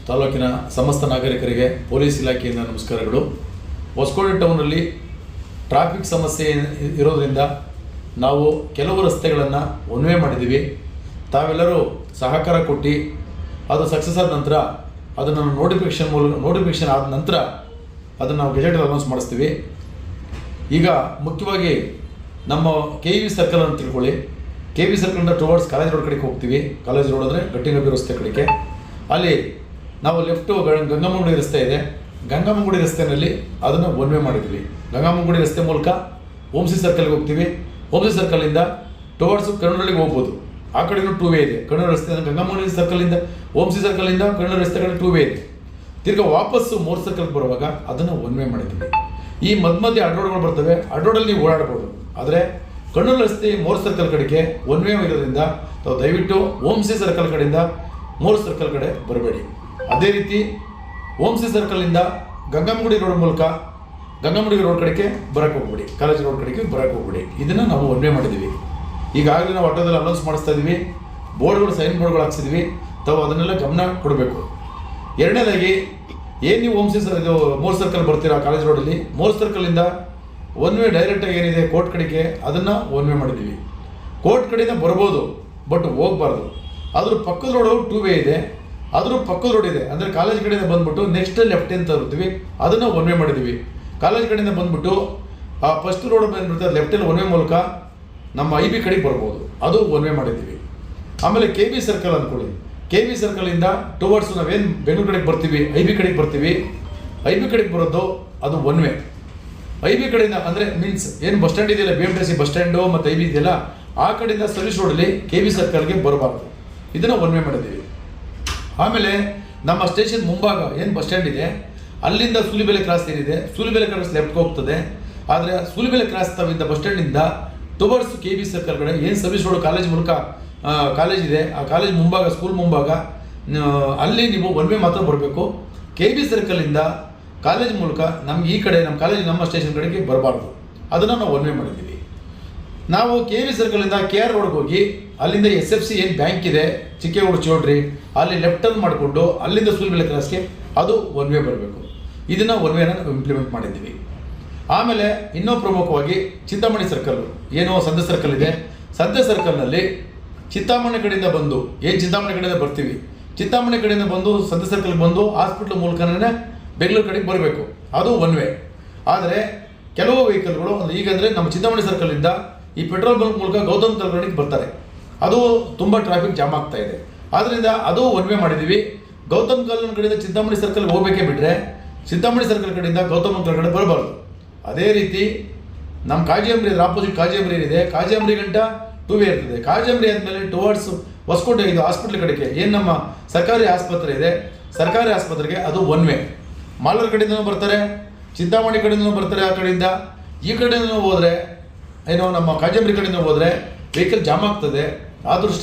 ತಾಲೂಕಿನ ಸಮಸ್ತ ನಾಗರಿಕರಿಗೆ ಪೊಲೀಸ್ ಇಲಾಖೆಯಿಂದ ನಮಸ್ಕಾರಗಳು. ಹೊಸಕೋಟೆ ಟೌನಲ್ಲಿ ಟ್ರಾಫಿಕ್ ಸಮಸ್ಯೆ ಇರೋದ್ರಿಂದ ನಾವು ಕೆಲವು ರಸ್ತೆಗಳನ್ನು ಒನ್ ವೇ ಮಾಡಿದ್ದೀವಿ. ತಾವೆಲ್ಲರೂ ಸಹಕಾರ ಕೊಟ್ಟು ಅದು ಸಕ್ಸಸ್ ಆದ ನಂತರ ಅದನ್ನು ನೋಟಿಫಿಕೇಷನ್ ಆದ ನಂತರ ಅದನ್ನು ನಾವು ಗೆಜೆಟಲ್ಲಿ ಅನೌನ್ಸ್ ಮಾಡಿಸ್ತೀವಿ. ಈಗ ಮುಖ್ಯವಾಗಿ ನಮ್ಮ KV ಸರ್ಕಲ್ ಅಂತ ತಿಳ್ಕೊಳ್ಳಿ. KV ಸರ್ಕಲಿಂದ ಟುವರ್ಡ್ಸ್ ಕಾಲೇಜ್ ರೋಡ್ ಕಡೆಗೆ ಹೋಗ್ತೀವಿ. ಕಾಲೇಜ್ ರೋಡ್ ಅಂದರೆ ಗಟ್ಟಿನಬಿ ರಸ್ತೆ ಕಡೆಗೆ. ಅಲ್ಲಿ ನಾವು ಲೆಫ್ಟು ಗಂಗಮ್ಮಗುಡಿ ರಸ್ತೆ ಇದೆ. ಗಂಗಮ್ಮಗುಡಿ ರಸ್ತೆಯಲ್ಲಿ ಅದನ್ನು ಒನ್ ವೇ ಮಾಡಿದ್ವಿ. ಗಂಗಮ್ಮಗುಡಿ ರಸ್ತೆ ಮೂಲಕ ಓಮ್ಸಿ ಸರ್ಕಲ್ಗೆ ಹೋಗ್ತೀವಿ. ಓಮ್ಸಿ ಸರ್ಕಲಿಂದ ಟುವರ್ಡ್ಸ್ ಕನ್ನಡಳಿಗೆ ಹೋಗ್ಬೋದು. ಆ ಕಡೆಯೂ 2 ವೇ ಇದೆ. ಕನ್ನಡ ರಸ್ತೆ ಗಂಗಮ್ಮಗುಡಿ ಸರ್ಕಲಿಂದ ಓಮ್ಸಿ ಸರ್ಕಲಿಂದ ಕನ್ನಡ ರಸ್ತೆ ಕಡೆ 2 ವೇ ಇದೆ. ತಿರ್ಗಾ ವಾಪಸ್ಸು 3 ಸರ್ಕಲ್ಗೆ ಬರುವಾಗ ಅದನ್ನು ಒನ್ ವೇ ಮಾಡಿದ್ವಿ. ಈ ಮಧ್ಯೆ ಅಡ್ರೋಡ್ಗಳು ಬರ್ತವೆ. ಅಡ್ರೋಡಲ್ಲಿ ನೀವು ಓಡಾಡ್ಬೋದು. ಆದರೆ ಕಣ್ಣೂರು ರಸ್ತೆ 3 ಸರ್ಕಲ್ ಕಡೆಗೆ ಒನ್ ವೇ ಇರೋದ್ರಿಂದ ನಾವು ದಯವಿಟ್ಟು ಓಮ್ಸಿ ಸರ್ಕಲ್ ಕಡೆಯಿಂದ 3 ಸರ್ಕಲ್ ಕಡೆ ಬರಬೇಡಿ. ಅದೇ ರೀತಿ ಓಮ್ಸಿ ಸರ್ಕಲಿಂದ ಗಂಗಮ್ಮಗುಡಿ ರೋಡ್ ಮೂಲಕ ಗಂಗಮ್ಮಗುಡಿ ರೋಡ್ ಕಡೆಗೆ ಬರೋಕ್ಕೆ ಹೋಗ್ಬಿಡಿ. ಕಾಲೇಜ್ ರೋಡ್ ಕಡೆಗೆ ಬರೋಕ್ಕೆ ಹೋಗ್ಬಿಡಿ. ಇದನ್ನು ನಾವು ಒನ್ ವೇ ಮಾಡಿದ್ದೀವಿ. ಈಗಾಗಲೇ ನಾವು ಆಟೋದಲ್ಲಿ ಅನೌನ್ಸ್ ಮಾಡಿಸ್ತಾ ಇದ್ದೀವಿ. ಬೋರ್ಡ್ಗಳು ಸೈನ್ ಬೋರ್ಡ್ಗಳು ಹಾಕ್ಸಿದ್ವಿ. ತಾವು ಅದನ್ನೆಲ್ಲ ಗಮನ ಕೊಡಬೇಕು. ಎರಡನೇದಾಗಿ ಏನು ನೀವು ಓಮ್ಸಿ ಇದು 3 ಸರ್ಕಲ್ ಬರ್ತೀರಾ ಕಾಲೇಜ್ ರೋಡಲ್ಲಿ, 3 ಸರ್ಕಲಿಂದ ಒನ್ ವೇ ಡೈರೆಕ್ಟಾಗಿ ಏನಿದೆ ಕೋರ್ಟ್ ಕಡೆಗೆ ಅದನ್ನು ಒನ್ ವೇ ಮಾಡಿದ್ದೀವಿ. ಕೋರ್ಟ್ ಕಡೆಯಿಂದ ಬರ್ಬೋದು, ಬಟ್ ಹೋಗಬಾರ್ದು. ಅದ್ರ ಪಕ್ಕದ ರೋಡು 2 ವೇ ಇದೆ. ಅದ್ರ ಪಕ್ಕದ ರೋಡ್ ಇದೆ. ಅಂದರೆ ಕಾಲೇಜ್ ಕಡೆಯಿಂದ ಬಂದ್ಬಿಟ್ಟು ನೆಕ್ಸ್ಟ್ ಲೆಫ್ಟ್ ಅಂತ ಇರ್ತೀವಿ, ಅದನ್ನು ಒನ್ ವೇ ಮಾಡಿದ್ದೀವಿ. ಕಾಲೇಜ್ ಕಡೆಯಿಂದ ಬಂದ್ಬಿಟ್ಟು ಆ ಫಸ್ಟ್ ರೋಡ್ ಬಂದ್ಬಿಡ್ತಾರೆ ಲೆಫ್ಟಲ್ಲಿ ಒನ್ ವೇ ಮೂಲಕ ನಮ್ಮ IB ಕಡೆಗೆ ಬರ್ಬೋದು, ಅದು ಒನ್ ವೇ ಮಾಡಿದ್ದೀವಿ. ಆಮೇಲೆ KV ಸರ್ಕಲ್ ಅಂದ್ಕೊಳ್ಳಿ. KV ಸರ್ಕಲಿಂದ ಟುವರ್ಡ್ಸ್ ನಾವೇನು ಬೆಂಗಳೂರು ಕಡೆಗೆ ಬರ್ತೀವಿ, IB ಕಡೆಗೆ ಬರ್ತೀವಿ. IB ಕಡೆಗೆ ಬರೋದು ಅದು ಒನ್ ವೇ. IB ಕಡೆಯಿಂದ ಅಂದರೆ ಮೀನ್ಸ್ ಏನು ಬಸ್ ಸ್ಟ್ಯಾಂಡ್ ಇದೆಯಲ್ಲ, BMTC ಬಸ್ ಸ್ಟ್ಯಾಂಡು ಮತ್ತು IB ಇದೆಯಲ್ಲ, ಆ ಕಡೆಯಿಂದ ಸರ್ವಿಸ್ ರೋಡಲ್ಲಿ KV ಸರ್ಕಲ್ಗೆ ಬರಬಾರ್ದು. ಇದನ್ನು ಒನ್ ವೇ ಮಾಡಿದ್ದೀವಿ. ಆಮೇಲೆ ನಮ್ಮ ಸ್ಟೇಷನ್ ಮುಂಭಾಗ ಏನು ಬಸ್ ಸ್ಟ್ಯಾಂಡ್ ಇದೆ, ಅಲ್ಲಿಂದ ಸೂಲಿಬೆಲೆ ಕ್ರಾಸ್ ಏನಿದೆ, ಸೂಲಿಬೆಲೆ ಕ್ರಾಸ್ ಲೆಫ್ಟ್ಗೆ ಹೋಗ್ತದೆ. ಆದರೆ ಸೂಲಿಬೆಲೆ ಕ್ರಾಸ್ ತವಿಂದ ಬಸ್ ಸ್ಟ್ಯಾಂಡಿಂದ ಟುವರ್ಡ್ಸ್ KV ಸರ್ಕಲ್ ಕಡೆ ಏನು ಸರ್ವಿಸ್ ರೋಡ್ ಕಾಲೇಜ್ ಮೂಲಕ ಕಾಲೇಜ್ ಇದೆ, ಆ ಕಾಲೇಜ್ ಮುಂಭಾಗ ಸ್ಕೂಲ್ ಮುಂಭಾಗ ಅಲ್ಲಿ ನೀವು ಒನ್ ವೇ ಮಾತ್ರ ಬರಬೇಕು. KV ಸರ್ಕಲಿಂದ ಕಾಲೇಜ್ ಮೂಲಕ ನಮ್ಗೆ ಈ ಕಡೆ ನಮ್ಮ ಕಾಲೇಜ್ ನಮ್ಮ ಸ್ಟೇಷನ್ ಕಡೆಗೆ ಬರಬಾರ್ದು. ಅದನ್ನು ನಾವು ಒನ್ ವೇ ಮಾಡಿದ್ದೀವಿ. ನಾವು KV ಸರ್ಕಲಿಂದ KR ರೋಡ್ಗೆ ಹೋಗಿ ಅಲ್ಲಿಂದ SFC ಏನು ಬ್ಯಾಂಕ್ ಇದೆ ಚಿಕ್ಕೇಗೌಡ ಚೌಡ್ರಿ, ಅಲ್ಲಿ ಲೆಫ್ಟ್ ಟರ್ನ್ ಮಾಡಿಕೊಂಡು ಅಲ್ಲಿಂದ ಸೂಲಿಬೆಲೆ ಕ್ರಾಸ್ಗೆ ಅದು ಒನ್ ವೇ ಬರಬೇಕು. ಇದನ್ನು ಒನ್ ವೇನ ನಾವು ಇಂಪ್ಲಿಮೆಂಟ್ ಮಾಡಿದ್ದೀವಿ. ಆಮೇಲೆ ಇನ್ನೂ ಪ್ರಮುಖವಾಗಿ ಚಿಂತಾಮಣಿ ಸರ್ಕಲ್ಲು ಏನೋ ಸಂತೆ ಸರ್ಕಲ್ ಇದೆ. ಸಂತೆ ಸರ್ಕಲ್ನಲ್ಲಿ ಚಿಂತಾಮಣಿ ಕಡೆಯಿಂದ ಬಂದು ಏನು ಚಿಂತಾಮಣಿ ಕಡೆಯಿಂದ ಬರ್ತೀವಿ, ಚಿಂತಾಮಣಿ ಕಡೆಯಿಂದ ಬಂದು ಸಂತೆ ಸರ್ಕಲ್ಗೆ ಬಂದು ಹಾಸ್ಪಿಟ್ಲ್ ಮೂಲಕನೇ ಬೆಂಗಳೂರು ಕಡೆಗೆ ಬರಬೇಕು, ಅದು ಒನ್ ವೇ. ಆದರೆ ಕೆಲವು ವೆಹಿಕಲ್ಗಳು ಈಗಂದರೆ ನಮ್ಮ ಚಿಂತಾಮಣಿ ಸರ್ಕಲಿಂದ ಈ ಪೆಟ್ರೋಲ್ ಬಂಕ್ ಮೂಲಕ ಗೌತಮ್ ಕಲ್ಗಡಿಗೆ ಬರ್ತಾರೆ. ಅದು ತುಂಬ ಟ್ರಾಫಿಕ್ ಜಾಮ್ ಆಗ್ತಾ ಇದೆ. ಆದ್ದರಿಂದ ಅದು ಒನ್ ವೇ ಮಾಡಿದ್ದೀವಿ. ಗೌತಮ್ ಕಲ್ಗಡ ಕಡೆಯಿಂದ ಚಿಂತಾಮಣಿ ಸರ್ಕಲ್ಗೆ ಹೋಗಬೇಕೇ ಬಿಟ್ಟರೆ ಚಿಂತಾಮಣಿ ಸರ್ಕಲ್ ಕಡೆಯಿಂದ ಗೌತಮ್ ಕಲ್ಗಡೆ ಬರಬಾರ್ದು. ಅದೇ ರೀತಿ ನಮ್ಮ ಕಾಜಿಯಂಬ್ರಿ ಆಪೋಸಿಟ್ ಕಾಜಿಯಂಬ್ರಿ ಇದೆ, ಕಾಜಿಯಂಬ್ರಿ ಗಂಟ 2 ವೇ ಇರ್ತದೆ. ಕಾಜಿಯಂಬ್ರಿ ಆದಮೇಲೆ ಟುವರ್ಡ್ಸ್ ಹೊಸಕೋಟೆ ಇದು ಹಾಸ್ಪಿಟ್ಲ್ ಕಡೆಗೆ ಏನು ನಮ್ಮ ಸರ್ಕಾರಿ ಆಸ್ಪತ್ರೆ ಇದೆ, ಸರ್ಕಾರಿ ಆಸ್ಪತ್ರೆಗೆ ಅದು ಒನ್ ವೇ. ಮಾಲೂರು ಕಡೆಯಿಂದನೂ ಬರ್ತಾರೆ, ಚಿಂತಾಮಣಿ ಕಡೆಯಿಂದನೂ ಬರ್ತಾರೆ. ಆ ಕಡೆಯಿಂದ ಈ ಕಡೆಯಿಂದ ಹೋದರೆ ಏನೋ ನಮ್ಮ ಕಾಜಿಯಂಬ್ರಿ ಕಡೆಯಿಂದ ಹೋದರೆ ವೆಹಿಕಲ್ ಜಾಮ್ ಆಗ್ತದೆ. ಆ ದೃಷ್ಟಿ